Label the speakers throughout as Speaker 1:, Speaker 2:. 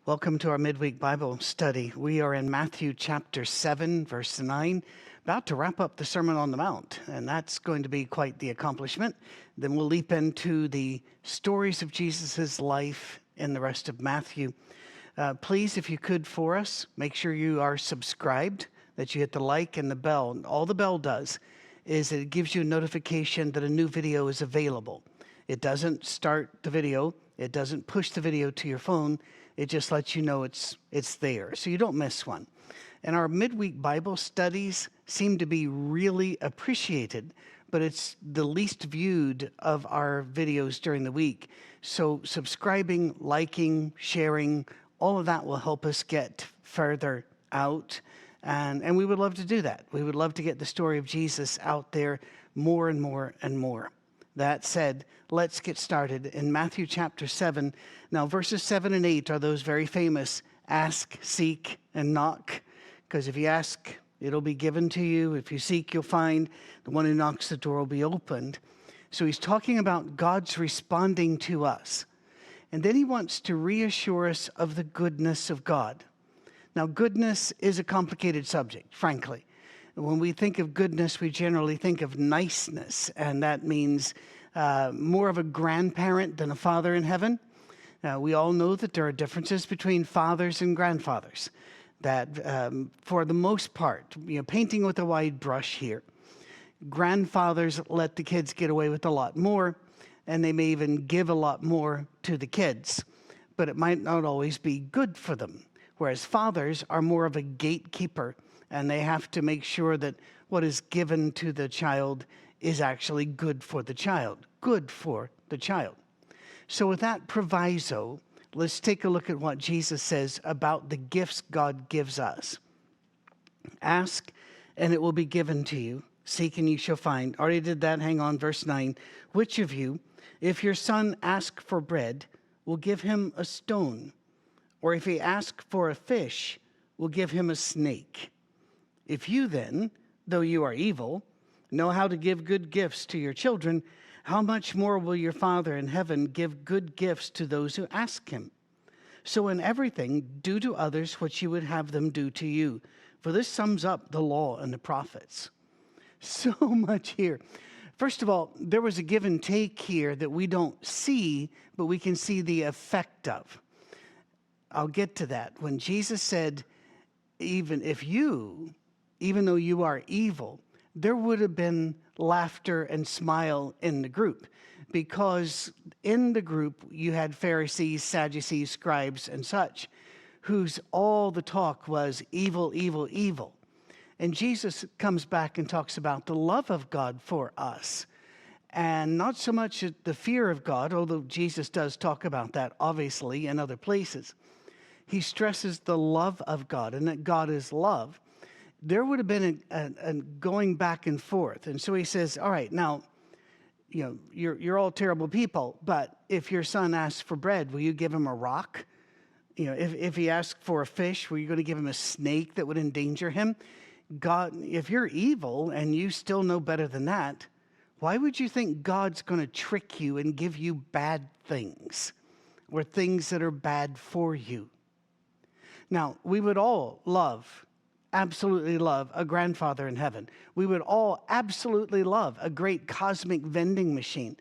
Speaker 1: Welcome to our midweek Bible study. We are in Matthew chapter 7, verse 9, about to wrap up the Sermon on the Mount, and that's going to be quite the accomplishment. Then we'll leap into the stories of Jesus' life in the rest of Matthew. Please, if you could for us, make sure you are subscribed, that you hit the like and the bell. All the bell does is it gives you a notification that a new video is available. It doesn't start the video. It doesn't push the video to your phone. It just lets you know it's there, so you don't miss one. And our midweek Bible studies seem to be really appreciated, but it's the least viewed of our videos during the week. So subscribing, liking, sharing, all of that will help us get further out. And we would love to do that. We would love to get the story of Jesus out there more and more and more. That said, let's get started in Matthew chapter 7. Now, verses 7 and 8 are those very famous ask, seek, and knock. Because if you ask, it'll be given to you. If you seek, you'll find. The one who knocks, the door will be opened. So he's talking about God's responding to us. And then he wants to reassure us of the goodness of God. Now, goodness is a complicated subject, frankly. When we think of goodness, we generally think of niceness, and that means more of a grandparent than a father in heaven. We all know that there are differences between fathers and grandfathers, that for the most part, painting with a wide brush here, grandfathers let the kids get away with a lot more, and they may even give a lot more to the kids, but it might not always be good for them, whereas fathers are more of a gatekeeper, and they have to make sure that what is given to the child is actually good for the child. Good for the child. So with that proviso, let's take a look at what Jesus says about the gifts God gives us. Ask, and it will be given to you. Seek, and you shall find. Already did that. Hang on, verse 9. Which of you, if your son asks for bread, will give him a stone? Or if he asks for a fish, will give him a snake? If you then, though you are evil, know how to give good gifts to your children, how much more will your Father in heaven give good gifts to those who ask him? So in everything, do to others what you would have them do to you. For this sums up the law and the prophets. So much here. First of all, there was a give and take here that we don't see, but we can see the effect of. I'll get to that. When Jesus said, even though you are evil, there would have been laughter and smile in the group, because in the group you had Pharisees, Sadducees, scribes, and such, whose all the talk was evil, evil, evil. And Jesus comes back and talks about the love of God for us, and not so much the fear of God, although Jesus does talk about that, obviously, in other places. He stresses the love of God, and that God is love. There would have been a going back and forth. And so he says, all right, now, you're all terrible people, but if your son asks for bread, will you give him a rock? If he asks for a fish, were you going to give him a snake that would endanger him? God, if you're evil and you still know better than that, why would you think God's going to trick you and give you bad things or things that are bad for you? Now, we would all absolutely love a grandfather in heaven. We would all absolutely love a great cosmic vending machine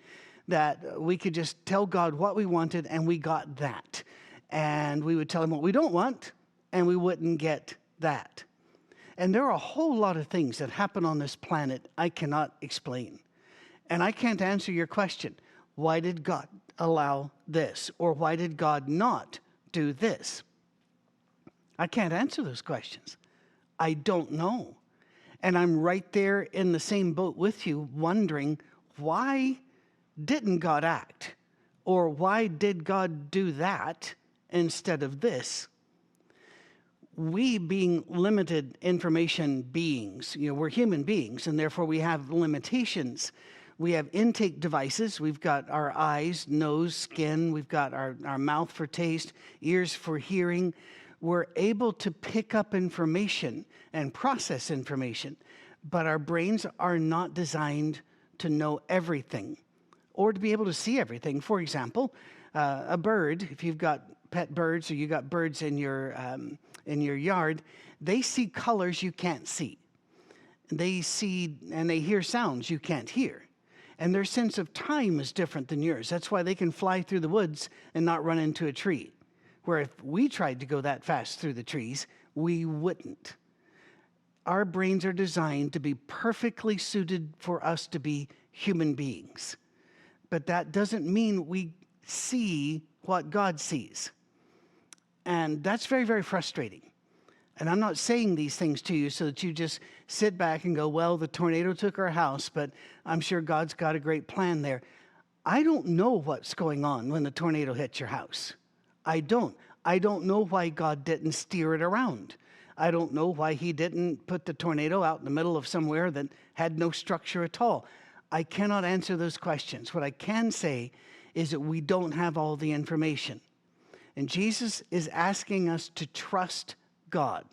Speaker 1: that we could just tell God what we wanted and we got that. And we would tell him what we don't want and we wouldn't get that. And there are a whole lot of things that happen on this planet I cannot explain. And I can't answer your question. Why did God allow this? Or why did God not do this? I can't answer those questions. I don't know. And I'm right there in the same boat with you, wondering, why didn't God act? Or why did God do that instead of this? We, being limited information beings, we're human beings, and therefore we have limitations. We have intake devices. We've got our eyes, nose, skin. We've got our mouth for taste, ears for hearing. We're able to pick up information and process information, but our brains are not designed to know everything or to be able to see everything. For example, a bird, if you've got pet birds or you got birds in your yard, they see colors you can't see. They see and they hear sounds you can't hear. And their sense of time is different than yours. That's why they can fly through the woods and not run into a tree. Where if we tried to go that fast through the trees, we wouldn't. Our brains are designed to be perfectly suited for us to be human beings. But that doesn't mean we see what God sees. And that's very, very frustrating. And I'm not saying these things to you so that you just sit back and go, well, the tornado took our house, but I'm sure God's got a great plan there. I don't know what's going on when the tornado hits your house. I don't. I don't know why God didn't steer it around. I don't know why he didn't put the tornado out in the middle of somewhere that had no structure at all. I cannot answer those questions. What I can say is that we don't have all the information. And Jesus is asking us to trust God,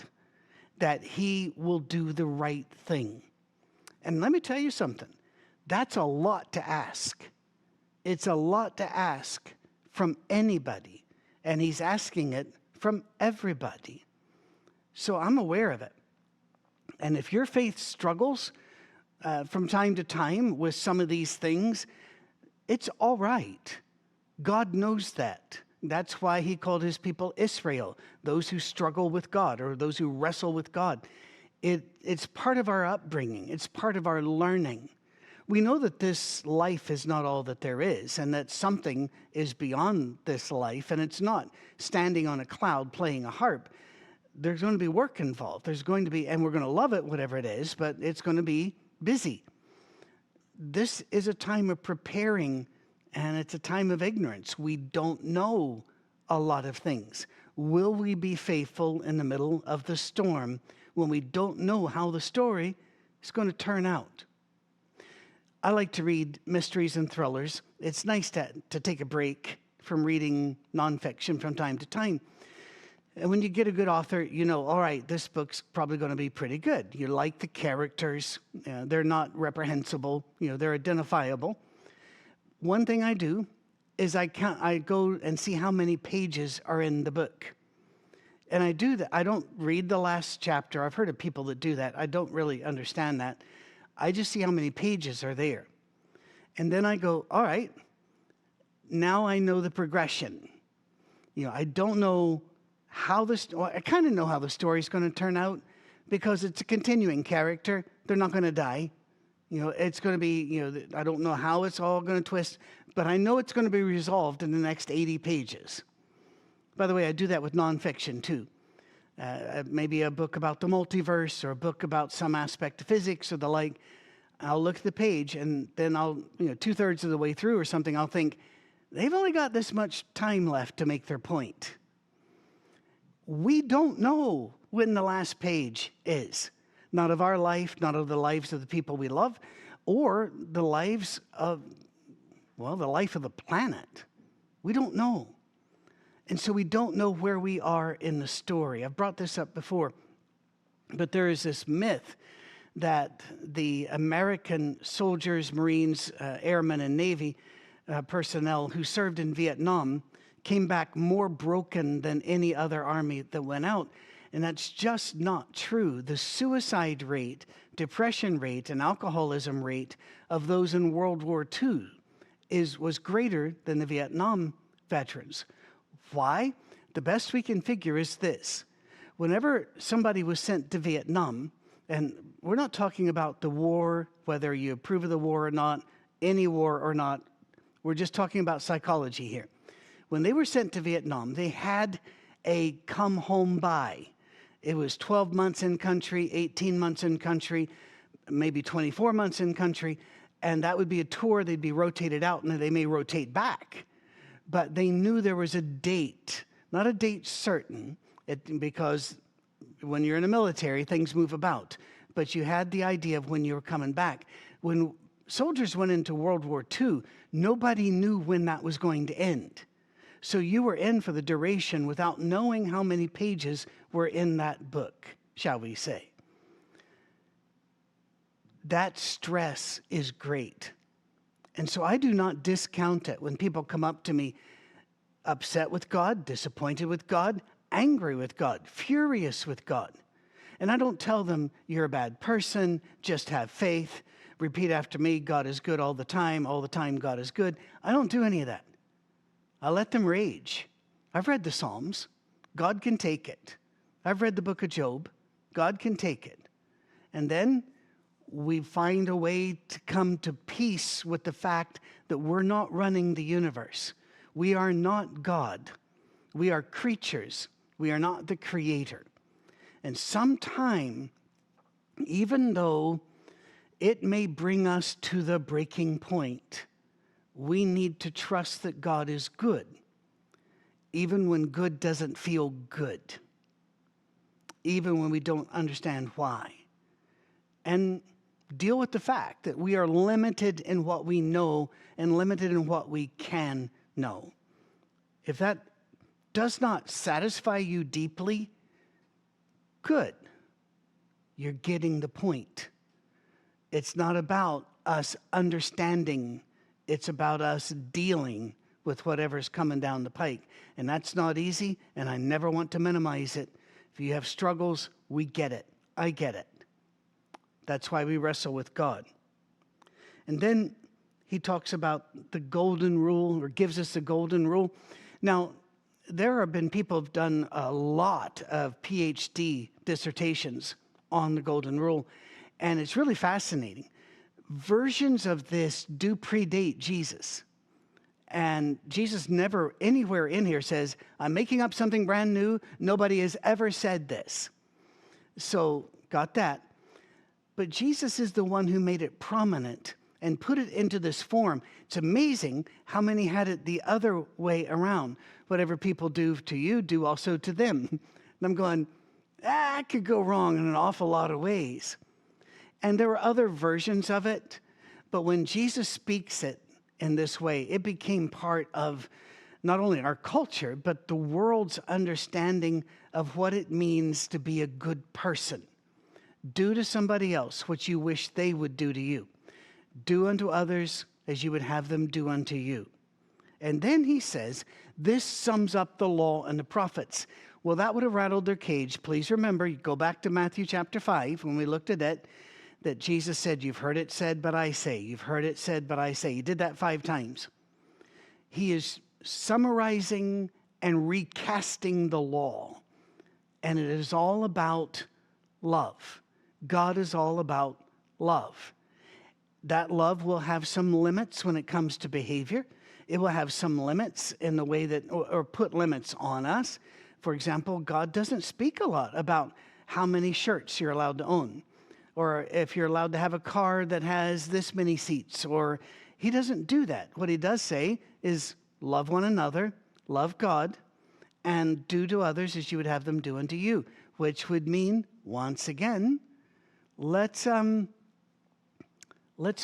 Speaker 1: that he will do the right thing. And let me tell you something. That's a lot to ask. It's a lot to ask from anybody. And he's asking it from everybody. So I'm aware of it. And if your faith struggles from time to time with some of these things, it's all right. God knows that. That's why he called his people Israel, those who struggle with God or those who wrestle with God. It's part of our upbringing. It's part of our learning. We know that this life is not all that there is and that something is beyond this life, and it's not standing on a cloud playing a harp. There's going to be work involved. There's going to be, and we're going to love it, whatever it is, but it's going to be busy. This is a time of preparing, and it's a time of ignorance. We don't know a lot of things. Will we be faithful in the middle of the storm when we don't know how the story is going to turn out? I like to read mysteries and thrillers. It's nice to take a break from reading nonfiction from time to time. And when you get a good author, you know, all right, this book's probably going to be pretty good. You like the characters. They're not reprehensible. They're identifiable. One thing I do is I go and see how many pages are in the book. And I do that. I don't read the last chapter. I've heard of people that do that. I don't really understand that. I just see how many pages are there. And then I go, all right, now I know the progression. I don't know how I kind of know how the story's going to turn out because it's a continuing character. They're not going to die. It's going to be, I don't know how it's all going to twist, but I know it's going to be resolved in the next 80 pages. By the way, I do that with nonfiction too. Maybe a book about the multiverse or a book about some aspect of physics or the like. I'll look at the page and then I'll, 2/3 of the way through or something, I'll think, they've only got this much time left to make their point. We don't know when the last page is. Not of our life, not of the lives of the people we love, or the lives of, the life of the planet. We don't know. And so we don't know where we are in the story. I've brought this up before, but there is this myth that the American soldiers, Marines, airmen, and Navy personnel who served in Vietnam came back more broken than any other army that went out. And that's just not true. The suicide rate, depression rate, and alcoholism rate of those in World War II was greater than the Vietnam veterans. Why? The best we can figure is this. Whenever somebody was sent to Vietnam, and we're not talking about the war, whether you approve of the war or not, any war or not, we're just talking about psychology here. When they were sent to Vietnam, they had a come home by. It was 12 months in country, 18 months in country, maybe 24 months in country, and that would be a tour. They'd be rotated out, and they may rotate back. But they knew there was a date, not a date certain, because when you're in the military, things move about. But you had the idea of when you were coming back. When soldiers went into World War II, nobody knew when that was going to end. So you were in for the duration without knowing how many pages were in that book, shall we say. That stress is great. And so I do not discount it when people come up to me. upset with God, disappointed with God, angry with God, furious with God. And I don't tell them, you're a bad person, just have faith, repeat after me, God is good all the time God is good. I don't do any of that. I let them rage. I've read the Psalms. God can take it. I've read the book of Job. God can take it. And then we find a way to come to peace with the fact that we're not running the universe. We are not God. We are creatures. We are not the creator. And sometime, even though it may bring us to the breaking point, we need to trust that God is good, even when good doesn't feel good, even when we don't understand why. And deal with the fact that we are limited in what we know and limited in what we can know. If that does not satisfy you deeply, good. You're getting the point. It's not about us understanding. It's about us dealing with whatever's coming down the pike. And that's not easy, and I never want to minimize it. If you have struggles, we get it. I get it. That's why we wrestle with God. And then he talks about the golden rule, or gives us the golden rule. Now, there have been people who've done a lot of PhD dissertations on the golden rule, and it's really fascinating. Versions of this do predate Jesus. And Jesus never anywhere in here says, I'm making up something brand new. Nobody has ever said this. So, got that. But Jesus is the one who made it prominent and put it into this form. It's amazing how many had it the other way around. Whatever people do to you, do also to them. And I'm going, it could go wrong in an awful lot of ways. And there were other versions of it, but when Jesus speaks it in this way, it became part of not only our culture, but the world's understanding of what it means to be a good person. Do to somebody else what you wish they would do to you. Do unto others as you would have them do unto you. And then he says, this sums up the law and the prophets. Well, that would have rattled their cage. Please remember, you go back to Matthew chapter 5, when we looked at it, that Jesus said, you've heard it said, but I say. You've heard it said, but I say. He did that 5 times. He is summarizing and recasting the law. And it is all about love. God is all about love. That love will have some limits when it comes to behavior. It will have some limits in the way that, or put limits on us. For example, God doesn't speak a lot about how many shirts you're allowed to own, or if you're allowed to have a car that has this many seats, or he doesn't do that. What he does say is love one another, love God, and do to others as you would have them do unto you, which would mean, once again, let's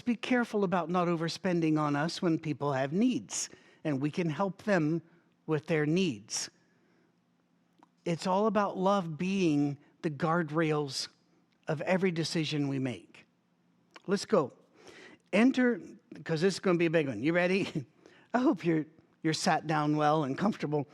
Speaker 1: be careful about not overspending on us when people have needs, and we can help them with their needs. It's all about love being the guardrails of every decision we make. Let's go. Enter, because this is going to be a big one. You ready? I hope you're sat down well and comfortable.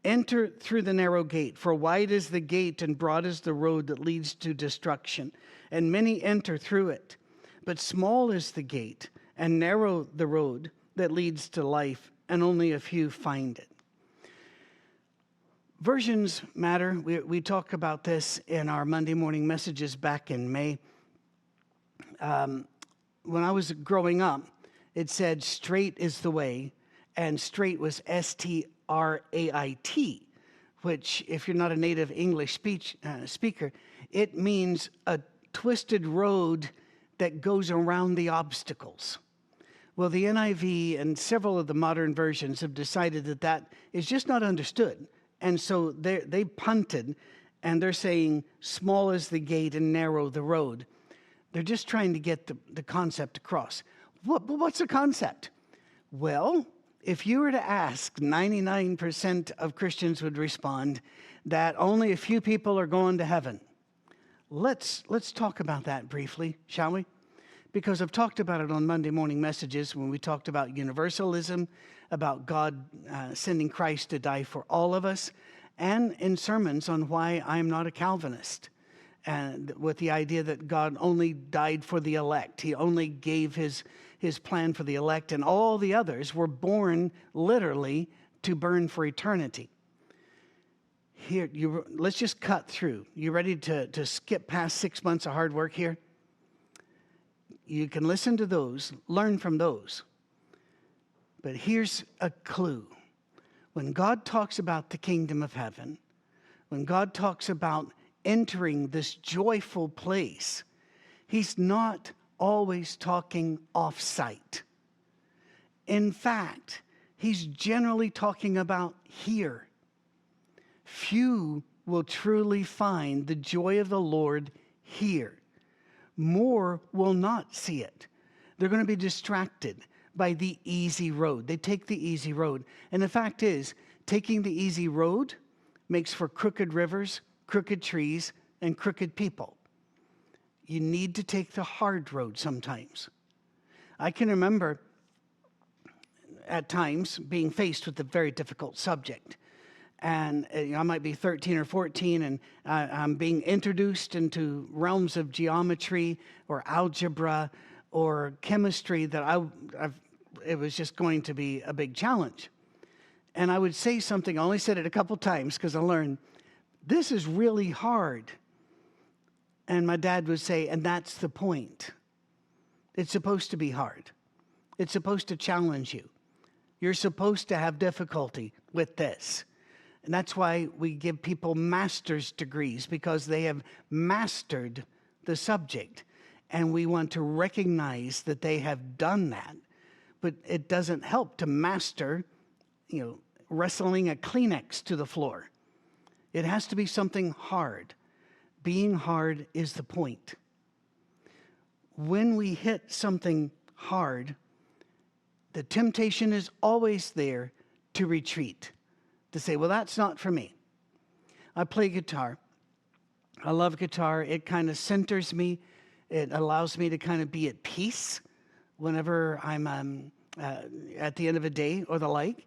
Speaker 1: Enter through the narrow gate, for wide is the gate and broad is the road that leads to destruction, and many enter through it. But small is the gate and narrow the road that leads to life, and only a few find it. Versions matter. We talk about this in our Monday morning messages back in May. When I was growing up, it said straight is the way, and straight was STRAIT, which, if you're not a native English speaker, it means a twisted road that goes around the obstacles. Well, the NIV and several of the modern versions have decided that that is just not understood. And so they punted, and they're saying small is the gate and narrow the road. They're just trying to get the concept across. What's the concept? Well, if you were to ask, 99% of Christians would respond that only a few people are going to heaven. Let's talk about that briefly, shall we? because I've talked about it on Monday morning messages when we talked about universalism, about God sending Christ to die for all of us, and in sermons on why I'm not a Calvinist, and with the idea that God only died for the elect. He only gave his plan for the elect, and all the others were born literally to burn for eternity. Here, let's just cut through. You ready to skip past 6 months of hard work here? You can listen to those, learn from those. But here's a clue. When God talks about the kingdom of heaven, when God talks about entering this joyful place, he's not always talking off-site. In fact, he's generally talking about here. Few will truly find the joy of the Lord here. More will not see it. They're going to be distracted by the easy road. They take the easy road. And the fact is, taking the easy road makes for crooked rivers, crooked trees, and crooked people. You need to take the hard road sometimes. I can remember at times being faced with a very difficult subject. And I might be 13 or 14, and I'm being introduced into realms of geometry or algebra or chemistry that it was just going to be a big challenge. And I would say something, I only said it a couple times because I learned, this is really hard. And my dad would say, and that's the point. It's supposed to be hard. It's supposed to challenge you. You're supposed to have difficulty with this. And that's why we give people master's degrees, because they have mastered the subject. And we want to recognize that they have done that. But it doesn't help to master, wrestling a Kleenex to the floor. It has to be something hard. Being hard is the point. When we hit something hard, the temptation is always there to retreat. To say, well, that's not for me. I play guitar. I love guitar. It kind of centers me. It allows me to kind of be at peace whenever I'm at the end of a day or the like.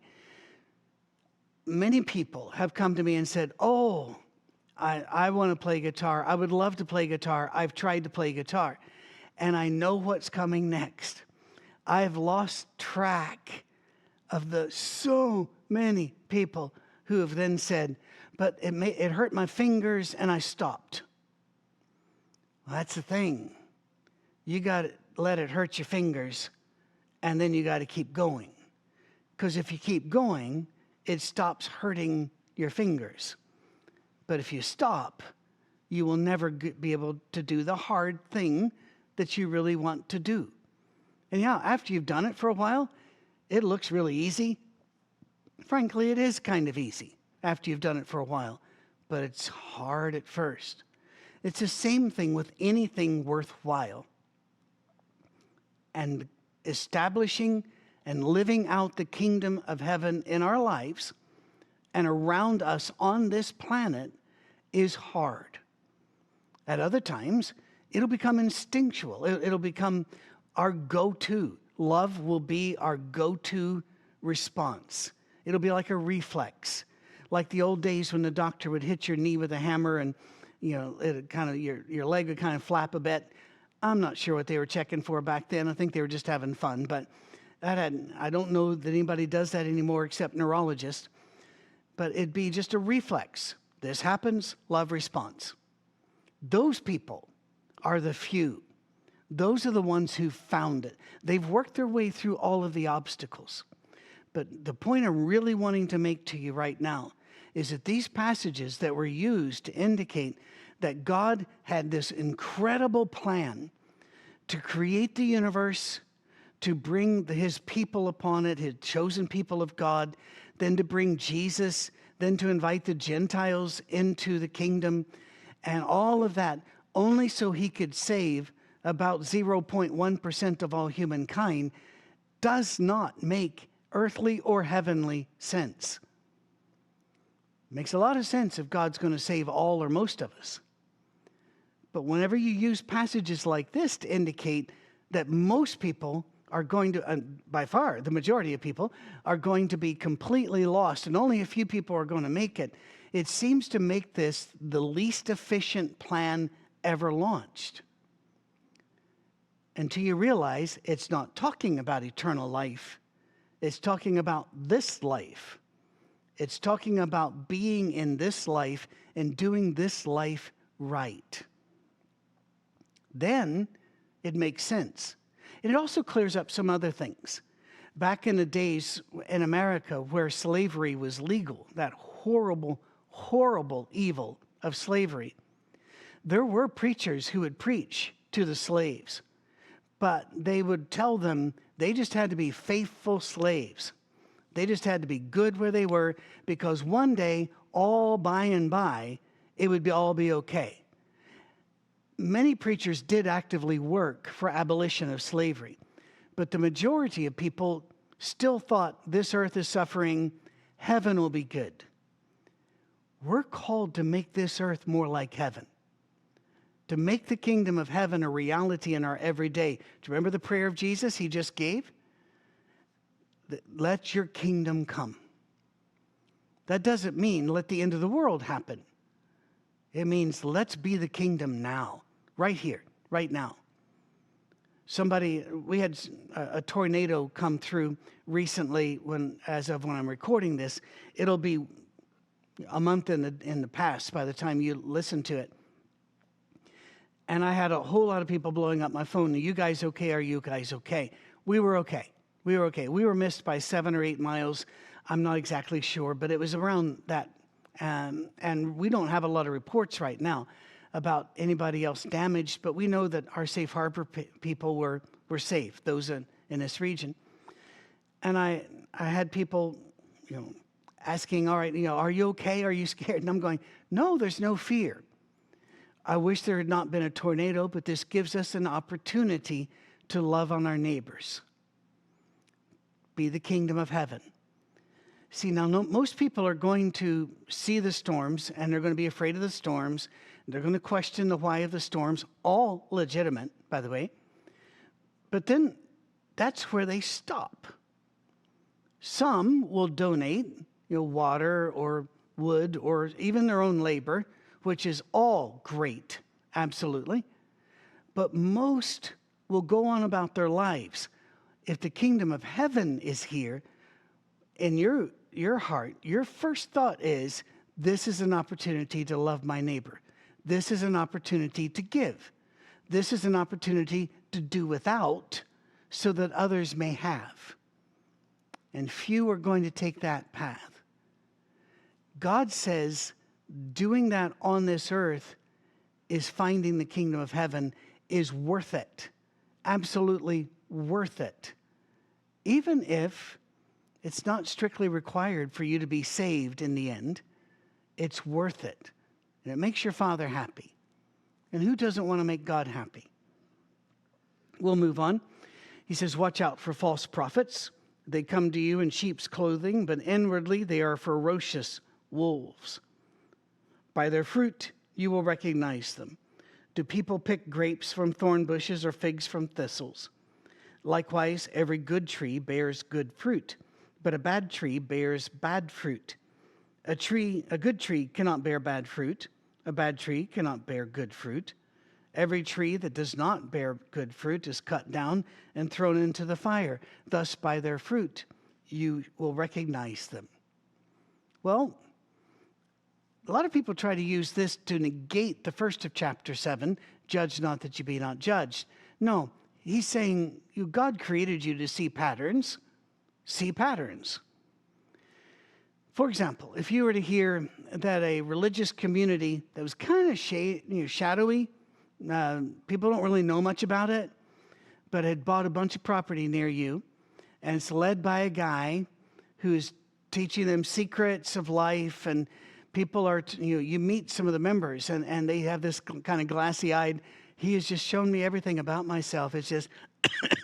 Speaker 1: Many people have come to me and said, oh, I want to play guitar. I would love to play guitar. I've tried to play guitar. And I know what's coming next. I've lost track of the so many people who have then said, but it hurt my fingers and I stopped. Well, that's the thing. You got to let it hurt your fingers, and then you got to keep going. Because if you keep going, it stops hurting your fingers. But if you stop, you will never be able to do the hard thing that you really want to do. And yeah, after you've done it for a while, it looks really easy. Frankly, it is kind of easy after you've done it for a while, but it's hard at first. It's the same thing with anything worthwhile. And establishing and living out the kingdom of heaven in our lives and around us on this planet is hard. At other times, it'll become instinctual. It'll become our go-to. Love will be our go-to response. It'll be like a reflex, like the old days when the doctor would hit your knee with a hammer and it kind of your leg would kind of flap a bit. I'm not sure what they were checking for back then. I think they were just having fun, but I don't know that anybody does that anymore except neurologists. But it'd be just a reflex. This happens, love response. Those people are the few. Those are the ones who found it. They've worked their way through all of the obstacles. But the point I'm really wanting to make to you right now is that these passages that were used to indicate that God had this incredible plan to create the universe, to bring his people upon it, his chosen people of God, then to bring Jesus, then to invite the Gentiles into the kingdom, and all of that only so he could save about 0.1% of all humankind, does not make earthly or heavenly sense. Makes a lot of sense if God's going to save all or most of us. But whenever you use passages like this to indicate that most people are going to, by far, the majority of people are going to be completely lost, and only a few people are going to make it. It seems to make this the least efficient plan ever launched. Until you realize it's not talking about eternal life. It's talking about this life. It's talking about being in this life and doing this life right. Then it makes sense. And it also clears up some other things. Back in the days in America where slavery was legal, that horrible, horrible evil of slavery, there were preachers who would preach to the slaves, but they would tell them they just had to be faithful slaves. They just had to be good where they were, because one day, all by and by, it would all be okay. Many preachers did actively work for abolition of slavery, but the majority of people still thought this earth is suffering, heaven will be good. We're called to make this earth more like heaven, to make the kingdom of heaven a reality in our everyday. Do you remember the prayer of Jesus he just gave? Let your kingdom come. That doesn't mean let the end of the world happen. It means let's be the kingdom now, right here, right now. We had a tornado come through recently as of when I'm recording this. It'll be a month in the past by the time you listen to it. And I had a whole lot of people blowing up my phone. Are you guys okay? Are you guys okay? We were okay. We were okay. We were missed by 7 or 8 miles. I'm not exactly sure, but it was around that. And we don't have a lot of reports right now about anybody else damaged, but we know that our safe harbor people were safe, those in this region. And I had people, asking, all right, are you okay? Are you scared? And I'm going, no, there's no fear. I wish there had not been a tornado, but this gives us an opportunity to love on our neighbors. Be the kingdom of heaven. See, now most people are going to see the storms, and they're going to be afraid of the storms. They're going to question the why of the storms, all legitimate, by the way. But then that's where they stop. Some will donate, water or wood or even their own labor, which is all great, absolutely. But most will go on about their lives. If the kingdom of heaven is here, in your heart, your first thought is, this is an opportunity to love my neighbor. This is an opportunity to give. This is an opportunity to do without so that others may have. And few are going to take that path. God says doing that on this earth is finding the kingdom of heaven is worth it. Absolutely worth it. Even if it's not strictly required for you to be saved in the end, it's worth it. And it makes your Father happy. And who doesn't want to make God happy? We'll move on. He says, watch out for false prophets. They come to you in sheep's clothing, but inwardly they are ferocious wolves. By their fruit you will recognize them. Do people pick grapes from thorn bushes or figs from thistles? Likewise, every good tree bears good fruit, but a bad tree bears bad fruit. A good tree cannot bear bad fruit. A bad tree cannot bear good fruit. Every tree that does not bear good fruit is cut down and thrown into the fire. Thus, by their fruit, you will recognize them. Well, a lot of people try to use this to negate the first of chapter 7, judge not that you be not judged. No, he's saying God created you to see patterns. See patterns. For example, if you were to hear that a religious community that was kind of shadowy, people don't really know much about it, but had bought a bunch of property near you, and it's led by a guy who's teaching them secrets of life, and people are, you meet some of the members, and they have this kind of glassy-eyed, he has just shown me everything about myself. It's just,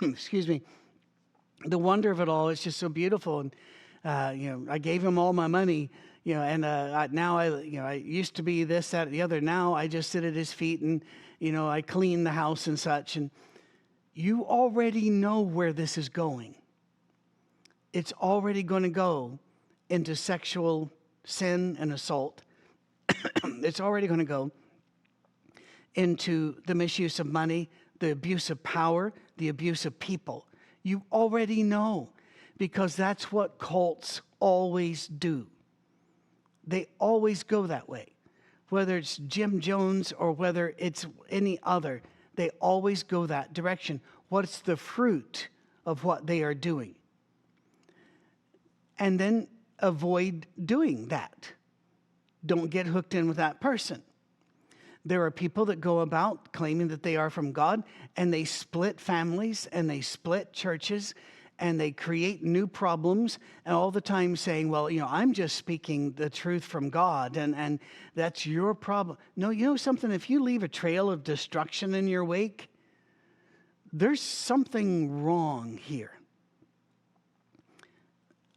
Speaker 1: excuse me, the wonder of it all is just so beautiful. And, I gave him all my money, and now I used to be this, that, the other. Now I just sit at his feet and, I clean the house and such. And You already know where this is going. It's already going to go into sexual sin and assault. It's already going to go into the misuse of money, the abuse of power, the abuse of people. You already know, because that's what cults always do. They always go that way. Whether it's Jim Jones or whether it's any other, they always go that direction. What's the fruit of what they are doing? And then avoid doing that. Don't get hooked in with that person. There are people that go about claiming that they are from God, and they split families, and they split churches, and they create new problems, and all the time saying, well, I'm just speaking the truth from God, and that's your problem. No, you know something? If you leave a trail of destruction in your wake, there's something wrong here.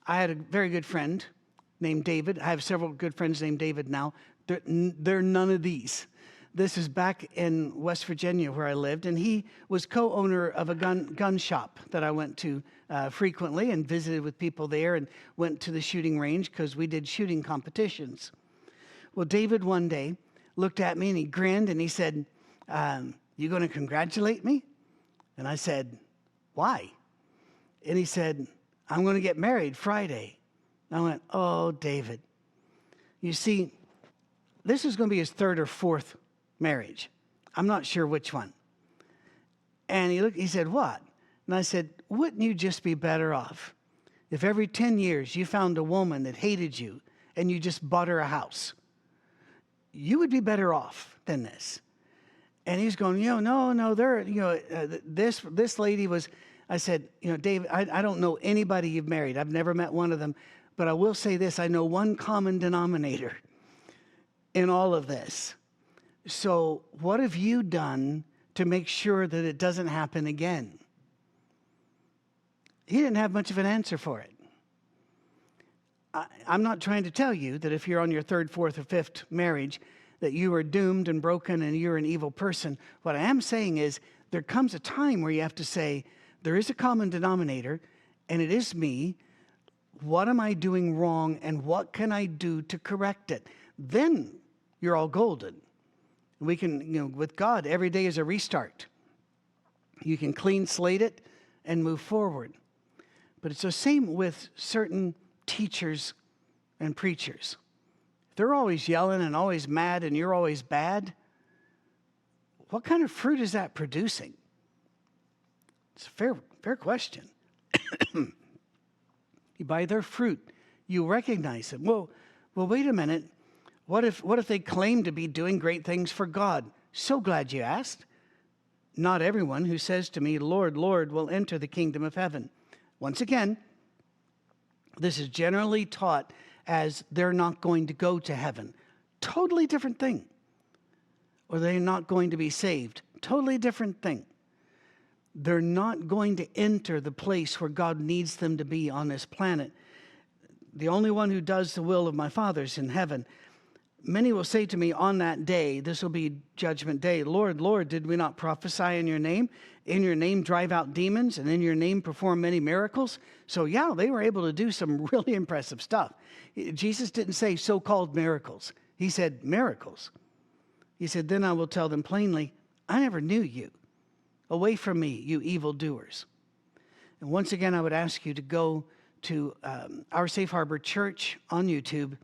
Speaker 1: I had a very good friend named David. I have several good friends named David now. They're none of these. This is back in West Virginia where I lived, and he was co-owner of a gun shop that I went to frequently and visited with people there and went to the shooting range because we did shooting competitions. Well, David one day looked at me and he grinned and he said, you going to congratulate me? And I said, why? And he said, I'm going to get married Friday. I went, oh, David. You see, this is going to be his third or fourth marriage. I'm not sure which one. And he said, what? And I said, wouldn't you just be better off if every 10 years you found a woman that hated you and you just bought her a house? You would be better off than this. And he's going, no, this lady was, I said, David, I don't know anybody you've married. I've never met one of them. But I will say this, I know one common denominator in all of this. So what have you done to make sure that it doesn't happen again? He didn't have much of an answer for it. I'm not trying to tell you that if you're on your third, fourth, or fifth marriage, that you are doomed and broken and you're an evil person. What I am saying is there comes a time where you have to say, there is a common denominator, and it is me. What am I doing wrong, and what can I do to correct it? Then you're all golden. We can, with God, every day is a restart. You can clean slate it and move forward. But it's the same with certain teachers and preachers. If they're always yelling and always mad and you're always bad, what kind of fruit is that producing? It's a fair question. By their fruit, you recognize them. Well, wait a minute. What if they claim to be doing great things for God? So glad you asked. Not everyone who says to me, Lord, Lord, will enter the kingdom of heaven. Once again, this is generally taught as they're not going to go to heaven. Totally different thing. Or they're not going to be saved. Totally different thing. They're not going to enter the place where God needs them to be on this planet. The only one who does the will of my Father is in heaven. Many will say to me on that day, this will be judgment day, Lord, Lord, did we not prophesy in your name? In your name drive out demons, and in your name perform many miracles? So yeah, they were able to do some really impressive stuff. Jesus didn't say so-called miracles. He said miracles. He said, then I will tell them plainly, I never knew you. Away from me, you evildoers. And once again, I would ask you to go to our Safe Harbor Church on YouTube.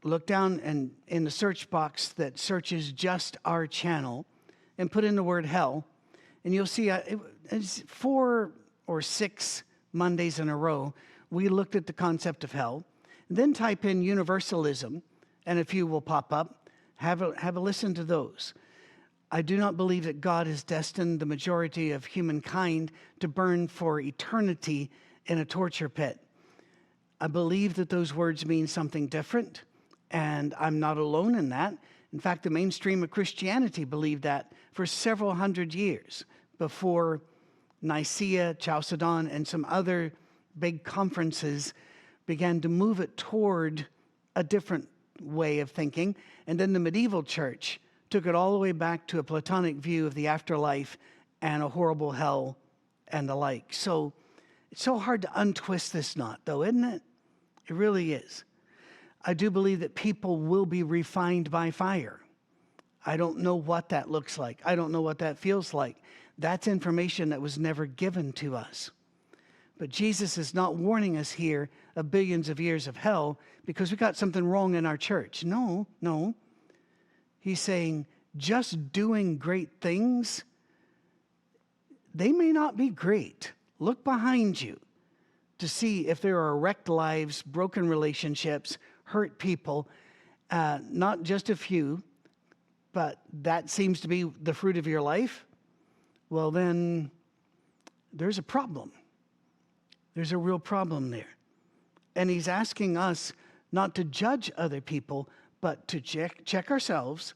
Speaker 1: Look down and in the search box that searches just our channel and put in the word hell. And you'll see it's 4 or 6 Mondays in a row, we looked at the concept of hell. And then type in universalism, and a few will pop up. Have a listen to those. I do not believe that God has destined the majority of humankind to burn for eternity in a torture pit. I believe that those words mean something different, and I'm not alone in that. In fact, the mainstream of Christianity believed that for several hundred years before Nicaea, Chalcedon, and some other big conferences began to move it toward a different way of thinking. And then the medieval church took it all the way back to a Platonic view of the afterlife and a horrible hell and the like. So it's so hard to untwist this knot, though, isn't it? It really is. I do believe that people will be refined by fire. I don't know what that looks like. I don't know what that feels like. That's information that was never given to us. But Jesus is not warning us here of billions of years of hell because we got something wrong in our church. No. He's saying just doing great things, they may not be great. Look behind you to see if there are wrecked lives, broken relationships, hurt people, not just a few, but that seems to be the fruit of your life. Well, then there's a problem. There's a real problem there. And he's asking us not to judge other people, but to check ourselves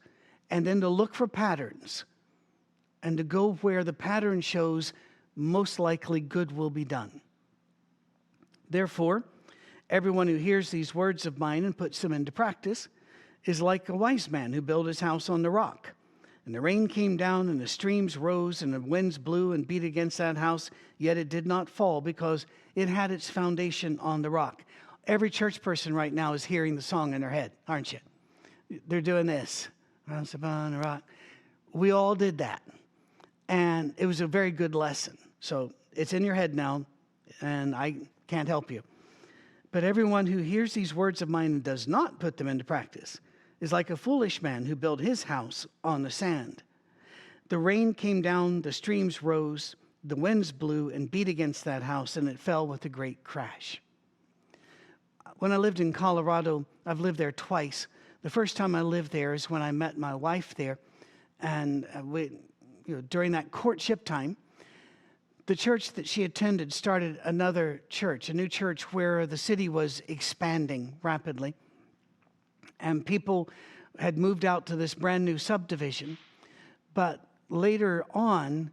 Speaker 1: and then to look for patterns and to go where the pattern shows most likely good will be done. Therefore, everyone who hears these words of mine and puts them into practice is like a wise man who built his house on the rock. And the rain came down, and the streams rose, and the winds blew and beat against that house, yet it did not fall because it had its foundation on the rock. Every church person right now is hearing the song in their head, aren't you? They're doing this. House upon the rock. We all did that. And it was a very good lesson. So it's in your head now, and I can't help you. But everyone who hears these words of mine and does not put them into practice is like a foolish man who built his house on the sand. The rain came down, the streams rose, the winds blew and beat against that house, and it fell with a great crash. When I lived in Colorado, I've lived there twice. The first time I lived there is when I met my wife there. And during that courtship time, the church that she attended started another church, a new church where the city was expanding rapidly. And people had moved out to this brand new subdivision. But later on,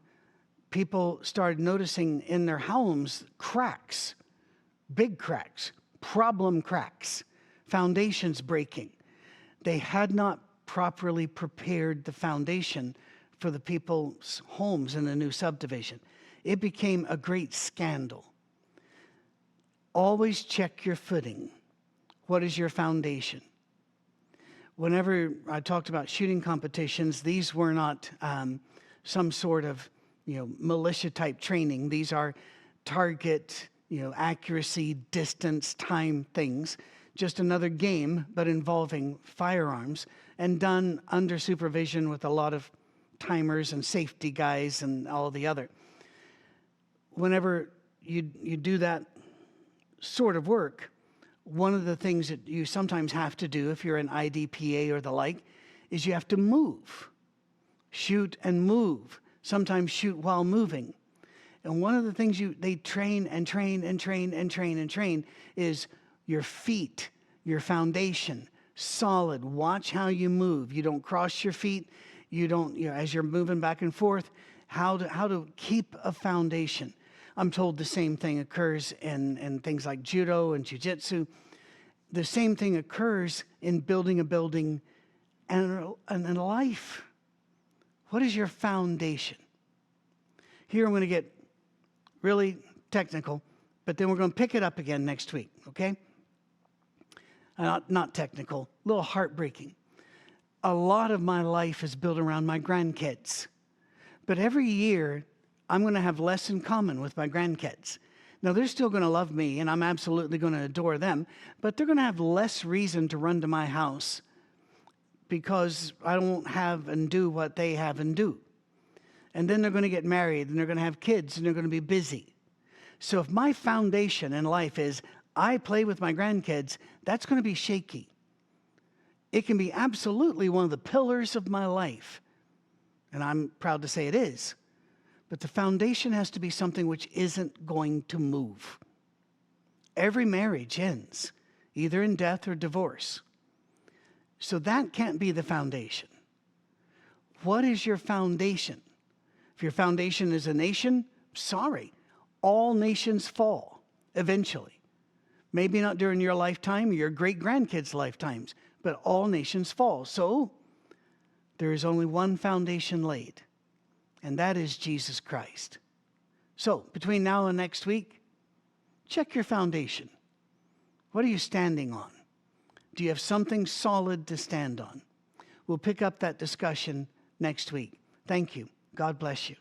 Speaker 1: people started noticing in their homes cracks, big cracks, problem cracks, foundations breaking. They had not properly prepared the foundation for the people's homes in the new subdivision. It became a great scandal. Always check your footing. What is your foundation? Whenever I talked about shooting competitions, these were not some sort of militia type training. These are target, accuracy, distance, time things. Just another game, but involving firearms and done under supervision with a lot of timers and safety guys and all the other. Whenever you do that sort of work, one of the things that you sometimes have to do if you're an IDPA or the like is you have to move. Shoot and move. Sometimes shoot while moving. And one of the things they train is your feet, your foundation, solid. Watch how you move. You don't cross your feet. You don't, as you're moving back and forth, how to keep a foundation. I'm told the same thing occurs in things like judo and jiu-jitsu. The same thing occurs in building a building and a life. What is your foundation? Here I'm going to get really technical, but then we're going to pick it up again next week, okay? Not technical, a little heartbreaking. A lot of my life is built around my grandkids. But every year, I'm going to have less in common with my grandkids. Now, they're still going to love me, and I'm absolutely going to adore them, but they're going to have less reason to run to my house because I don't have and do what they have and do. And then they're going to get married, and they're going to have kids, and they're going to be busy. So if my foundation in life is I play with my grandkids, that's going to be shaky. It can be absolutely one of the pillars of my life, and I'm proud to say it is. But the foundation has to be something which isn't going to move. Every marriage ends, either in death or divorce. So that can't be the foundation. What is your foundation? If your foundation is a nation, sorry, all nations fall eventually. Maybe not during your lifetime or your great-grandkids' lifetimes, but all nations fall. So there is only one foundation laid, and that is Jesus Christ. So, between now and next week, check your foundation. What are you standing on? Do you have something solid to stand on? We'll pick up that discussion next week. Thank you. God bless you.